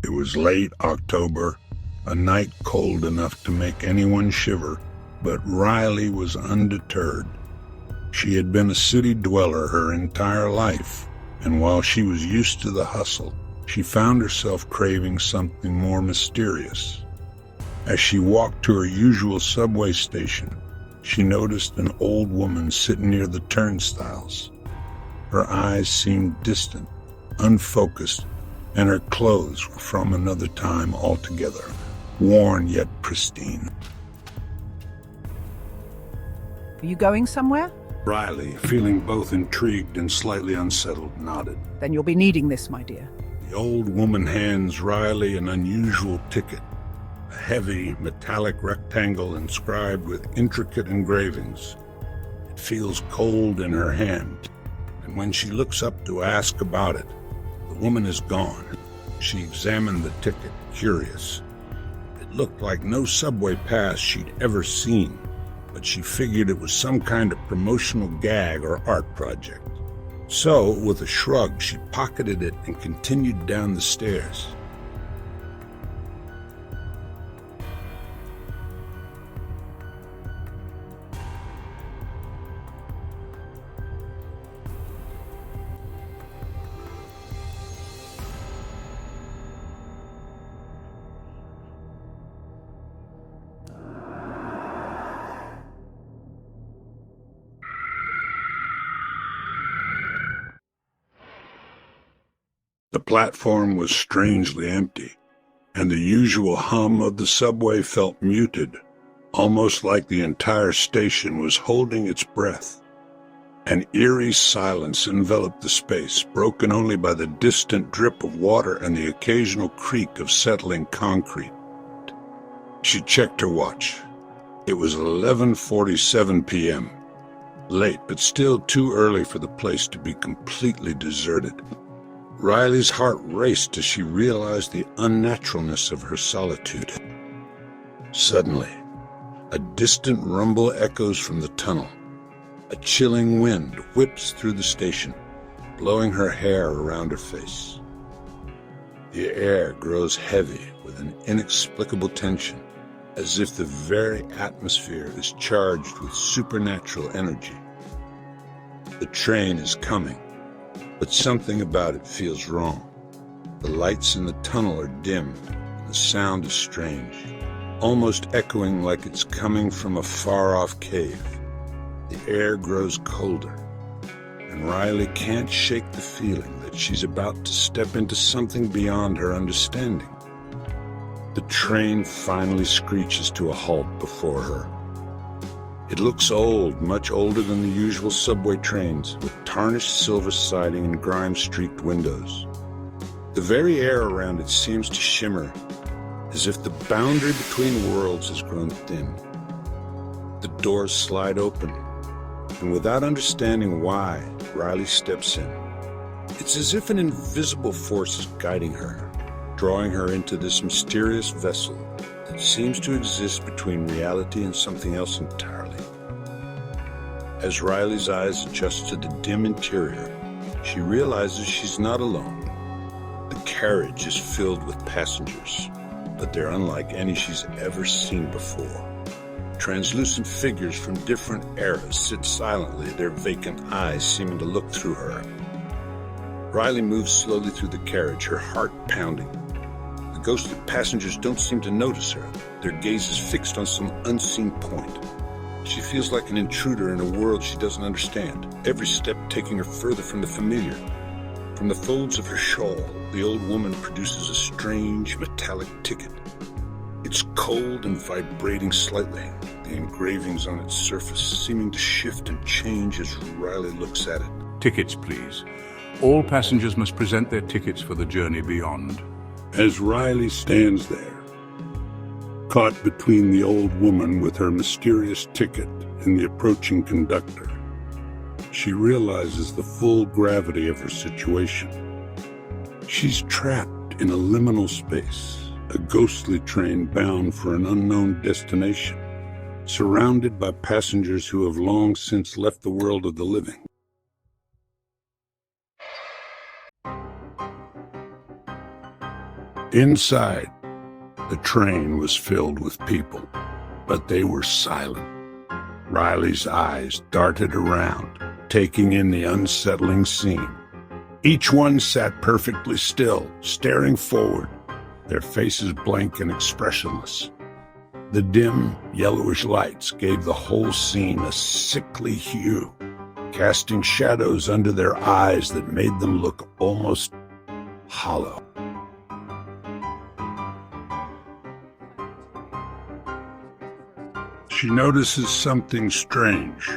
It was late October, a night cold enough to make anyone shiver, but Riley was undeterred. She had been a city dweller her entire life, and while she was used to the hustle, she found herself craving something more mysterious. As she walked to her usual subway station, she noticed an old woman sitting near the turnstiles. Her eyes seemed distant, unfocused, and her clothes were from another time altogether, worn yet pristine. Are you going somewhere? Riley, feeling both intrigued and slightly unsettled, nodded. Then you'll be needing this, my dear. The old woman hands Riley an unusual ticket, a heavy metallic rectangle inscribed with intricate engravings. It feels cold in her hand, and when she looks up to ask about it, the woman is gone. She examined the ticket, curious. It looked like no subway pass she'd ever seen, but she figured it was some kind of promotional gag or art project. So, with a shrug, she pocketed it and continued down the stairs. The platform was strangely empty, and the usual hum of the subway felt muted, almost like the entire station was holding its breath. An eerie silence enveloped the space, broken only by the distant drip of water and the occasional creak of settling concrete. She checked her watch. It was 11:47 p.m. Late, but still too early for the place to be completely deserted. Riley's heart raced as she realized the unnaturalness of her solitude. Suddenly, a distant rumble echoes from the tunnel. A chilling wind whips through the station, blowing her hair around her face. The air grows heavy with an inexplicable tension, as if the very atmosphere is charged with supernatural energy. The train is coming, but something about it feels wrong. The lights in the tunnel are dim, and the sound is strange, almost echoing like it's coming from a far-off cave. The air grows colder, and Riley can't shake the feeling that she's about to step into something beyond her understanding. The train finally screeches to a halt before her. It looks old, much older than the usual subway trains, with tarnished silver siding and grime-streaked windows. The very air around it seems to shimmer, as if the boundary between worlds has grown thin. The doors slide open, and without understanding why, Riley steps in. It's as if an invisible force is guiding her, drawing her into this mysterious vessel that seems to exist between reality and something else entirely. As Riley's eyes adjust to the dim interior, she realizes she's not alone. The carriage is filled with passengers, but they're unlike any she's ever seen before. Translucent figures from different eras sit silently, their vacant eyes seeming to look through her. Riley moves slowly through the carriage, her heart pounding. The ghostly passengers don't seem to notice her, their gazes fixed on some unseen point. She feels like an intruder in a world she doesn't understand, every step taking her further from the familiar. From the folds of her shawl, the old woman produces a strange metallic ticket. It's cold and vibrating slightly, the engravings on its surface seeming to shift and change as Riley looks at it. Tickets, please. All passengers must present their tickets for the journey beyond. As Riley stands there, caught between the old woman with her mysterious ticket and the approaching conductor, she realizes the full gravity of her situation. She's trapped in a liminal space, a ghostly train bound for an unknown destination, surrounded by passengers who have long since left the world of the living. Inside, the train was filled with people, but they were silent. Riley's eyes darted around, taking in the unsettling scene. Each one sat perfectly still, staring forward, their faces blank and expressionless. The dim, yellowish lights gave the whole scene a sickly hue, casting shadows under their eyes that made them look almost hollow. She notices something strange.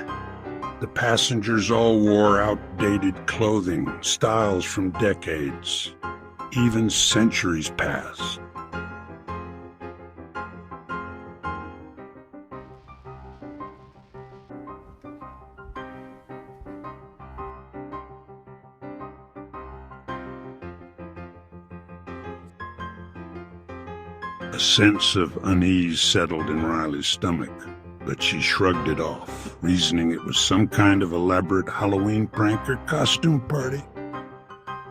The passengers all wore outdated clothing, styles from decades, even centuries past. A sense of unease settled in Riley's stomach, but she shrugged it off, reasoning it was some kind of elaborate Halloween prank or costume party.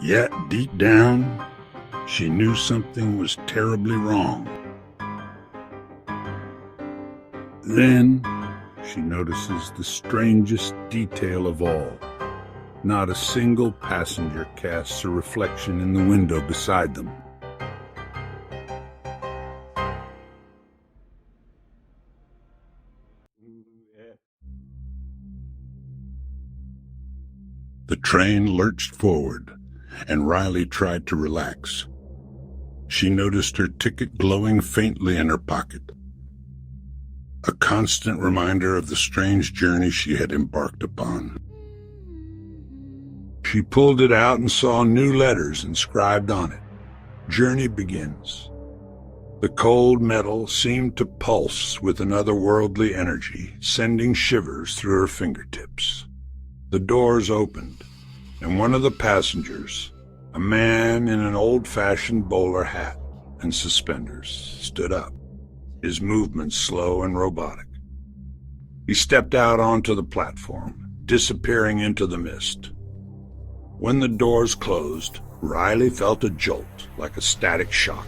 Yet, deep down, she knew something was terribly wrong. Then, she notices the strangest detail of all. Not a single passenger casts a reflection in the window beside them. The train lurched forward, and Riley tried to relax. She noticed her ticket glowing faintly in her pocket, a constant reminder of the strange journey she had embarked upon. She pulled it out and saw new letters inscribed on it. Journey begins. The cold metal seemed to pulse with an otherworldly energy, sending shivers through her fingertips. The doors opened, and one of the passengers, a man in an old-fashioned bowler hat and suspenders, stood up, his movements slow and robotic. He stepped out onto the platform, disappearing into the mist. When the doors closed, Riley felt a jolt, like a static shock.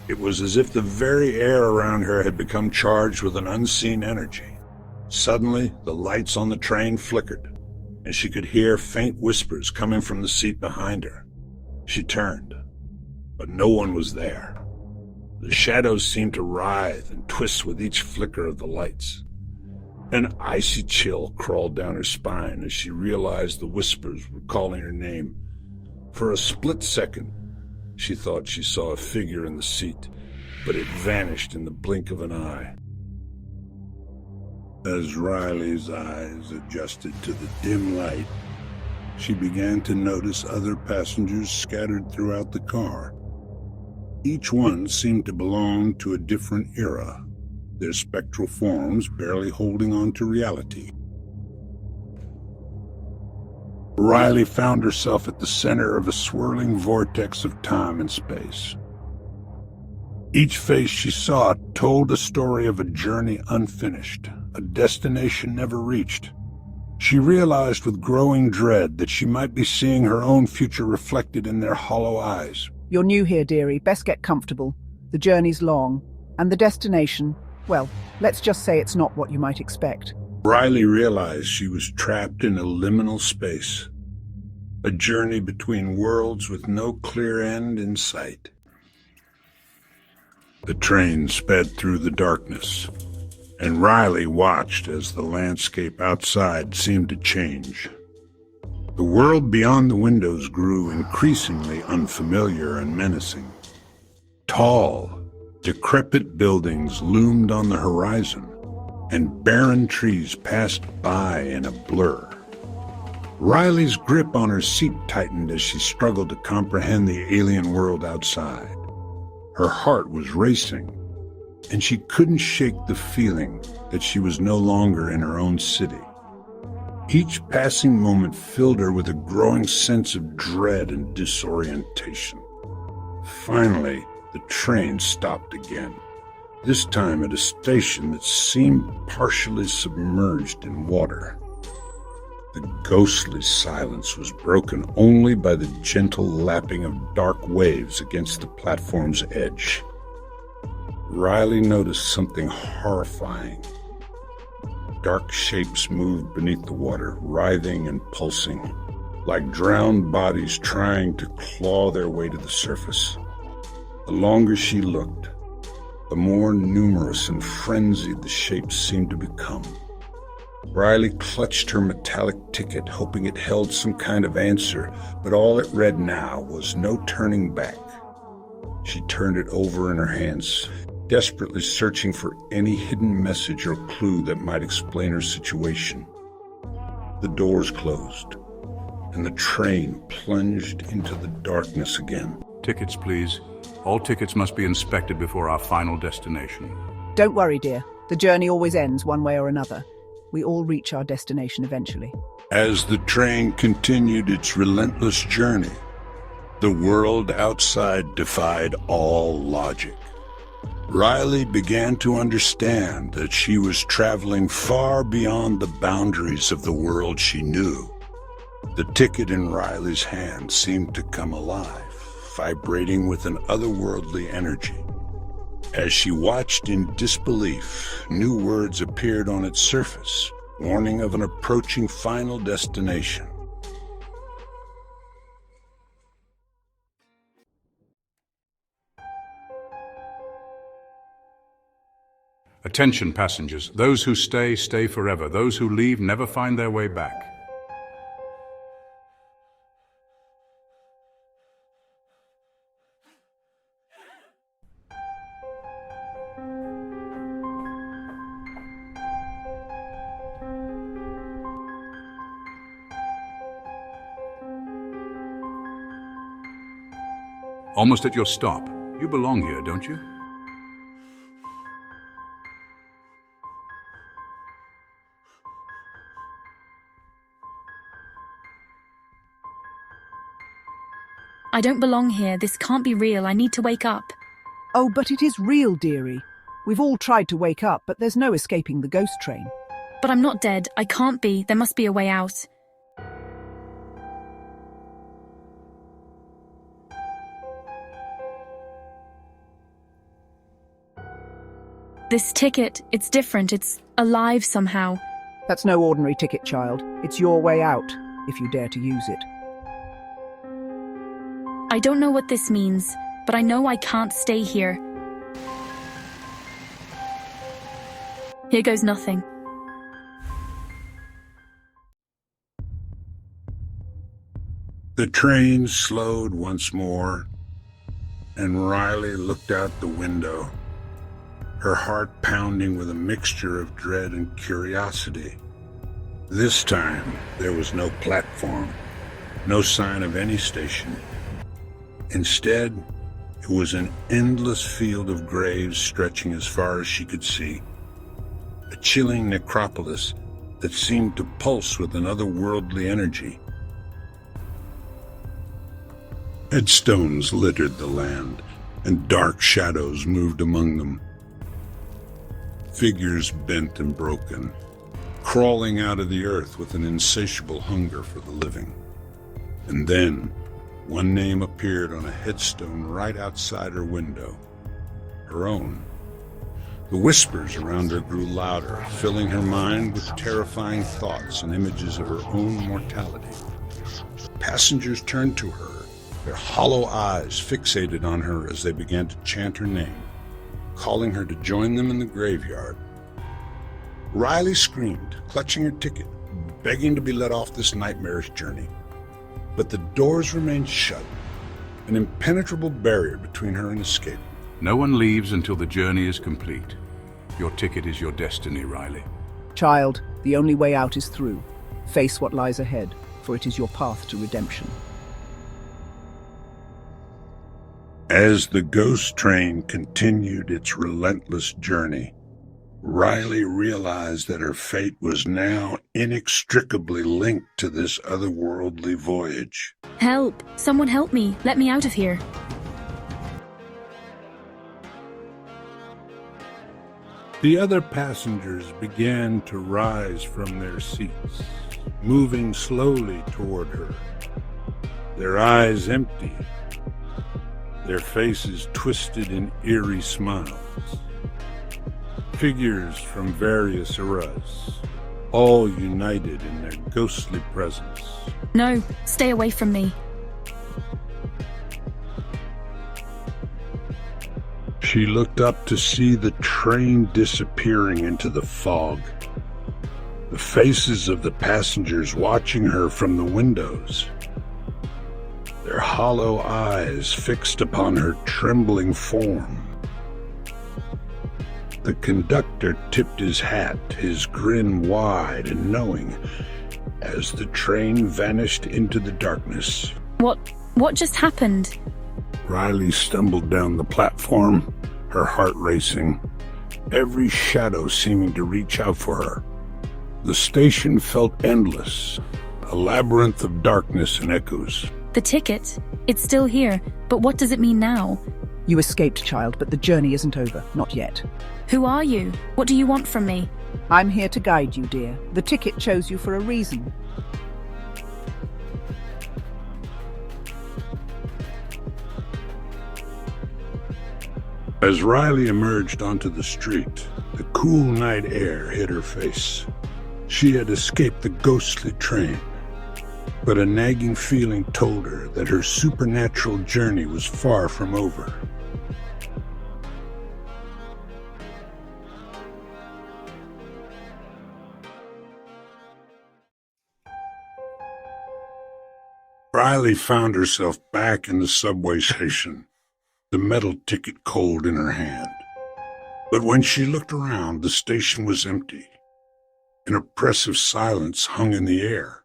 It was as if the very air around her had become charged with an unseen energy. Suddenly, the lights on the train flickered, and she could hear faint whispers coming from the seat behind her. She turned, but no one was there. The shadows seemed to writhe and twist with each flicker of the lights. An icy chill crawled down her spine as she realized the whispers were calling her name. For a split second, she thought she saw a figure in the seat, but it vanished in the blink of an eye. As Riley's eyes adjusted to the dim light, she began to notice other passengers scattered throughout the car. Each one seemed to belong to a different era, their spectral forms barely holding on to reality. Riley found herself at the center of a swirling vortex of time and space. Each face she saw told a story of a journey unfinished, a destination never reached. She realized with growing dread that she might be seeing her own future reflected in their hollow eyes. You're new here, dearie. Best get comfortable. The journey's long, and the destination, well, let's just say it's not what you might expect. Riley realized she was trapped in a liminal space, a journey between worlds with no clear end in sight. The train sped through the darkness, and Riley watched as the landscape outside seemed to change. The world beyond the windows grew increasingly unfamiliar and menacing. Tall, decrepit buildings loomed on the horizon, and barren trees passed by in a blur. Riley's grip on her seat tightened as she struggled to comprehend the alien world outside. Her heart was racing, and she couldn't shake the feeling that she was no longer in her own city. Each passing moment filled her with a growing sense of dread and disorientation. Finally, the train stopped again, this time at a station that seemed partially submerged in water. The ghostly silence was broken only by the gentle lapping of dark waves against the platform's edge. Riley noticed something horrifying. Dark shapes moved beneath the water, writhing and pulsing, like drowned bodies trying to claw their way to the surface. The longer she looked, the more numerous and frenzied the shapes seemed to become. Riley clutched her metallic ticket, hoping it held some kind of answer, but all it read now was no turning back. She turned it over in her hands, desperately searching for any hidden message or clue that might explain her situation. The doors closed, and the train plunged into the darkness again. Tickets, please. All tickets must be inspected before our final destination. Don't worry, dear. The journey always ends one way or another. We all reach our destination eventually. As the train continued its relentless journey, the world outside defied all logic. Riley began to understand that she was traveling far beyond the boundaries of the world she knew. The ticket in Riley's hand seemed to come alive, vibrating with an otherworldly energy. As she watched in disbelief, new words appeared on its surface, warning of an approaching final destination. Attention, passengers. Those who stay, stay forever. Those who leave never find their way back. Almost at your stop. You belong here, don't you? I don't belong here. This can't be real. I need to wake up. Oh, but it is real, dearie. We've all tried to wake up, but there's no escaping the ghost train. But I'm not dead. I can't be. There must be a way out. This ticket, it's different. It's alive somehow. That's no ordinary ticket, child. It's your way out, if you dare to use it. I don't know what this means, but I know I can't stay here. Here goes nothing. The train slowed once more, and Riley looked out the window, her heart pounding with a mixture of dread and curiosity. This time, there was no platform, no sign of any station. Instead, it was an endless field of graves stretching as far as she could see. A chilling necropolis that seemed to pulse with an otherworldly energy. Headstones littered the land, and dark shadows moved among them. Figures bent and broken, crawling out of the earth with an insatiable hunger for the living. And then, one name appeared on a headstone right outside her window. Her own. The whispers around her grew louder, filling her mind with terrifying thoughts and images of her own mortality. Passengers turned to her, their hollow eyes fixated on her as they began to chant her name, calling her to join them in the graveyard. Riley screamed, clutching her ticket, begging to be let off this nightmarish journey. But the doors remained shut, an impenetrable barrier between her and escape. No one leaves until the journey is complete. Your ticket is your destiny, Riley. Child, the only way out is through. Face what lies ahead, for it is your path to redemption. As the ghost train continued its relentless journey, Riley realized that her fate was now inextricably linked to this otherworldly voyage. Help! Someone help me! Let me out of here! The other passengers began to rise from their seats, moving slowly toward her, their eyes empty, their faces twisted in eerie smiles. Figures from various eras, all united in their ghostly presence. No, stay away from me. She looked up to see the train disappearing into the fog. The faces of the passengers watching her from the windows, their hollow eyes fixed upon her trembling form. The conductor tipped his hat, his grin wide and knowing, as the train vanished into the darkness. What just happened? Riley stumbled down the platform, her heart racing, every shadow seeming to reach out for her. The station felt endless, a labyrinth of darkness and echoes. The ticket, it's still here, but what does it mean now? You escaped, child, but the journey isn't over. Not yet. Who are you? What do you want from me? I'm here to guide you, dear. The ticket chose you for a reason. As Riley emerged onto the street, the cool night air hit her face. She had escaped the ghostly train, but a nagging feeling told her that her supernatural journey was far from over. Riley found herself back in the subway station, the metal ticket cold in her hand. But when she looked around, the station was empty. An oppressive silence hung in the air.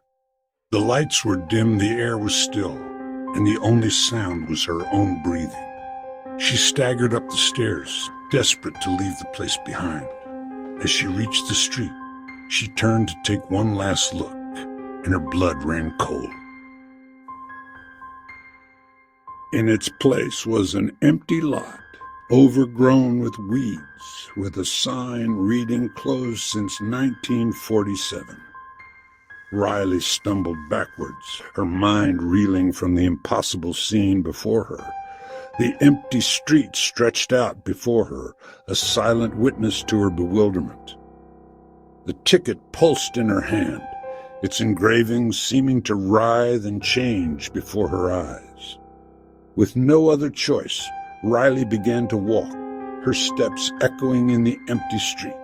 The lights were dim, the air was still, and the only sound was her own breathing. She staggered up the stairs, desperate to leave the place behind. As she reached the street, she turned to take one last look, and her blood ran cold. In its place was an empty lot, overgrown with weeds, with a sign reading closed since 1947. Riley stumbled backwards, her mind reeling from the impossible scene before her. The empty street stretched out before her, a silent witness to her bewilderment. The ticket pulsed in her hand, its engravings seeming to writhe and change before her eyes. With no other choice, Riley began to walk, her steps echoing in the empty street.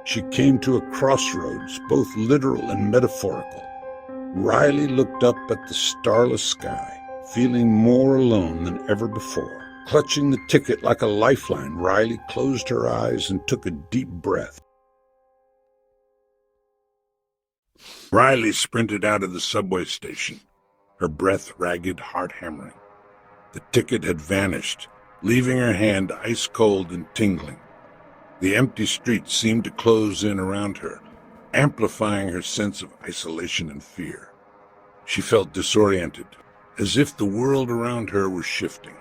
She came to a crossroads, both literal and metaphorical. Riley looked up at the starless sky, feeling more alone than ever before. Clutching the ticket like a lifeline, Riley closed her eyes and took a deep breath. Riley sprinted out of the subway station, her breath ragged, heart-hammering. The ticket had vanished, leaving her hand ice-cold and tingling. The empty street seemed to close in around her, amplifying her sense of isolation and fear. She felt disoriented, as if the world around her were shifting.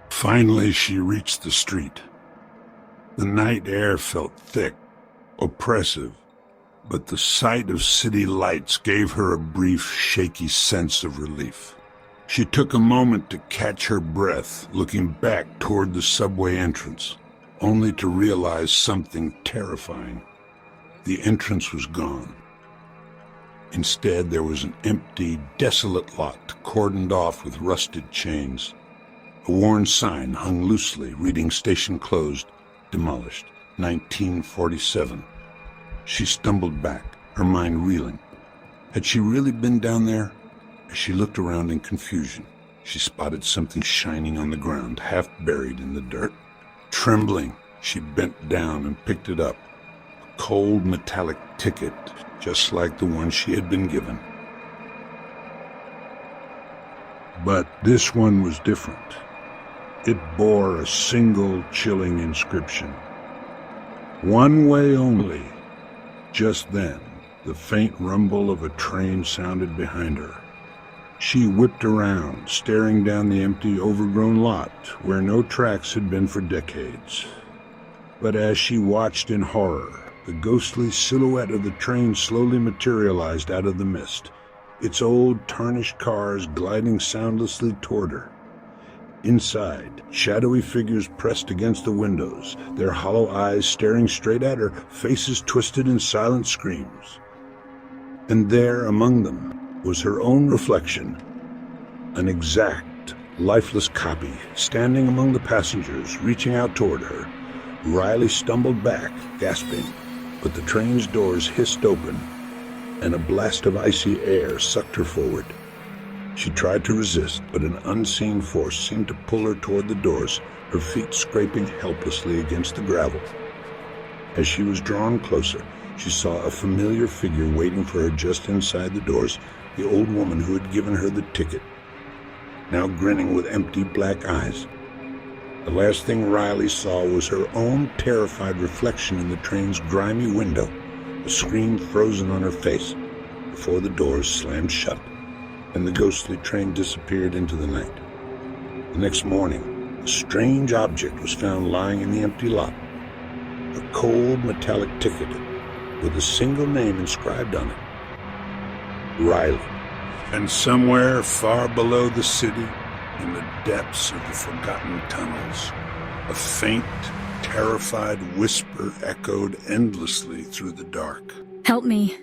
Finally, she reached the street. The night air felt thick, oppressive, but the sight of city lights gave her a brief, shaky sense of relief. She took a moment to catch her breath, looking back toward the subway entrance, only to realize something terrifying. The entrance was gone. Instead, there was an empty, desolate lot cordoned off with rusted chains. A worn sign hung loosely, reading "Station closed, demolished, 1947. She stumbled back, her mind reeling. Had she really been down there? As she looked around in confusion, she spotted something shining on the ground, half buried in the dirt. Trembling, she bent down and picked it up. A cold metallic ticket, just like the one she had been given. But this one was different. It bore a single chilling inscription. One way only. Just then, the faint rumble of a train sounded behind her. She whipped around, staring down the empty, overgrown lot where no tracks had been for decades. But as she watched in horror, The ghostly silhouette of the train slowly materialized out of the mist, its old, tarnished cars gliding soundlessly toward her. Inside, shadowy figures pressed against the windows, their hollow eyes staring straight at her, faces twisted in silent screams. And there, among them, was her own reflection, an exact, lifeless copy, standing among the passengers, reaching out toward her. Riley stumbled back, gasping, but the train's doors hissed open, and a blast of icy air sucked her forward. She tried to resist, but an unseen force seemed to pull her toward the doors, her feet scraping helplessly against the gravel. As she was drawn closer, she saw a familiar figure waiting for her just inside the doors, the old woman who had given her the ticket, now grinning with empty black eyes. The last thing Riley saw was her own terrified reflection in the train's grimy window, a scream frozen on her face, before the doors slammed shut, and the ghostly train disappeared into the night. The next morning, a strange object was found lying in the empty lot, a cold metallic ticket with a single name inscribed on it, Riley. And somewhere far below the city, in the depths of the forgotten tunnels, a faint, terrified whisper echoed endlessly through the dark. Help me.